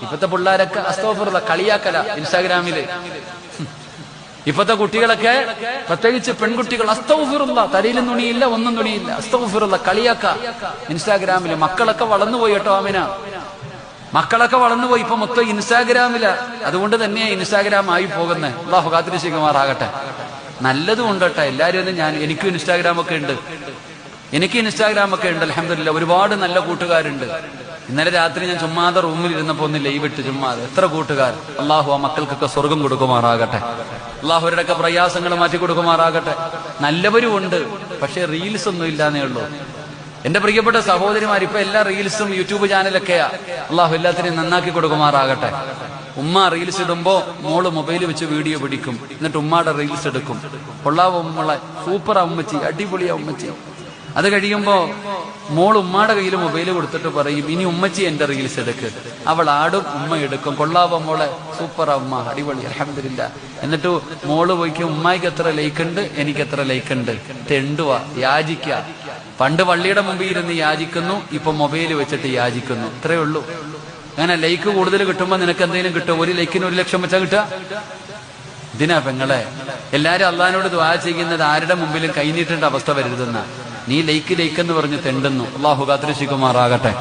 ഇപ്പത്തെ പിള്ളേരൊക്കെ അസ്തഗ്ഫിറുല്ലാ കളിയാക്കല ഇൻസ്റ്റാഗ്രാമില്. ഇപ്പത്തെ കുട്ടികളൊക്കെ പ്രത്യേകിച്ച് പെൺകുട്ടികൾ അസ്തഗ്ഫിറുല്ലാ, തലയിൽ തുണിയില്ല, ഒന്നും തുണിയില്ല, അസ്തഗ്ഫിറുല്ലാ കളിയാക്ക ഇൻസ്റ്റാഗ്രാമില്. മക്കളൊക്കെ വളർന്നുപോയി കേട്ടോ ആമിന, മക്കളൊക്കെ വളർന്നുപോയി. ഇപ്പൊ മൊത്തം ഇൻസ്റ്റാഗ്രാമില. അതുകൊണ്ട് തന്നെയാ ഇൻസ്റ്റാഗ്രാം ആയി പോകുന്നത്. അല്ലാഹു കാത്തിരക്ഷിക്കുമാറാകട്ടെ. നല്ലതും ഉണ്ട് കേട്ടോ എല്ലാരും. എനിക്കും ഇൻസ്റ്റാഗ്രാം ഒക്കെ ഉണ്ട്, അൽഹംദുലില്ലാ. ഒരുപാട് നല്ല കൂട്ടുകാരുണ്ട്. ഇന്നലെ രാത്രി ഞാൻ ചുമ്മാതെ റൂമിൽ ഇരുന്നപ്പോ ഒന്ന് ലൈവ് ഇട്ട് ചുമ്മാതെ. എത്ര കൂട്ടുകാർ. അള്ളാഹു ആ മക്കൾക്കൊക്കെ സ്വർഗം കൊടുക്കുമാറാകട്ടെ. അള്ളാഹുവരുടെയൊക്കെ പ്രയാസങ്ങൾ മാറ്റി കൊടുക്കുമാറാകട്ടെ. നല്ലവരും ഉണ്ട്, പക്ഷെ റീൽസ് ഒന്നും ഇല്ലാന്നേ ഉള്ളൂ. എന്റെ പ്രിയപ്പെട്ട സഹോദരിമാർ, ഇപ്പൊ എല്ലാ റീൽസും യൂട്യൂബ് ചാനലൊക്കെയാ. അള്ളാഹു എല്ലാത്തിനെയും നന്നാക്കി കൊടുക്കുമാറാകട്ടെ. ഉമ്മ റീൽസ് ഇടുമ്പോ മോള് മൊബൈൽ വെച്ച് വീഡിയോ പിടിക്കും, എന്നിട്ട് ഉമ്മയുടെ റീൽസ് എടുക്കും. കൊള്ളാവോ ഉമ്മളെ, സൂപ്പറാ ഉമ്മച്ചി, അടിപൊളിയാ ഉമ്മച്ചി. അത് കഴിയുമ്പോ മോൾ ഉമ്മയുടെ കയ്യിൽ മൊബൈൽ കൊടുത്തിട്ട് പറയും, ഇനി ഉമ്മച്ചി എന്റെ റീൽസ് എടുക്ക്. അവൾ ആടും, ഉമ്മ എടുക്കും. കൊള്ളാവോ മോളെ, സൂപ്പറാ ഉമ്മ, അടിപൊളി, അൽഹംദുലില്ലാ. എന്നിട്ട് മോള് പോയിക്കും, ഉമ്മായിക്ക് എത്ര ലൈക്ക് ഉണ്ട്, എനിക്ക് എത്ര ലൈക്ക് ഉണ്ട്. തെണ്ടുവാ, യാചിക്ക. പണ്ട് പള്ളിയുടെ മുമ്പിൽ ഇരുന്ന് യാചിക്കുന്നു, ഇപ്പൊ മൊബൈൽ വെച്ചിട്ട് യാചിക്കുന്നു. ഇത്രയേ ഉള്ളൂ. അങ്ങനെ ലൈക്ക് കൂടുതൽ കിട്ടുമ്പോ നിനക്ക് എന്തെങ്കിലും കിട്ടും. 1 ലൈക്കിന് 1 ലക്ഷം വെച്ചാ കിട്ടുക. ഇതിനാ പെങ്ങളെ എല്ലാരും അള്ളാഹിനോട് ദുആ ചെയ്യുന്നത് ആരുടെ മുമ്പിലും കൈനീട്ടേണ്ട അവസ്ഥ വരരുതെന്ന. നീ ലൈക്ക് എന്ന് പറഞ്ഞ് തെണ്ടുന്നു. അള്ളാഹു കാത്തിരക്ഷിക്കുമാറാകട്ടെ.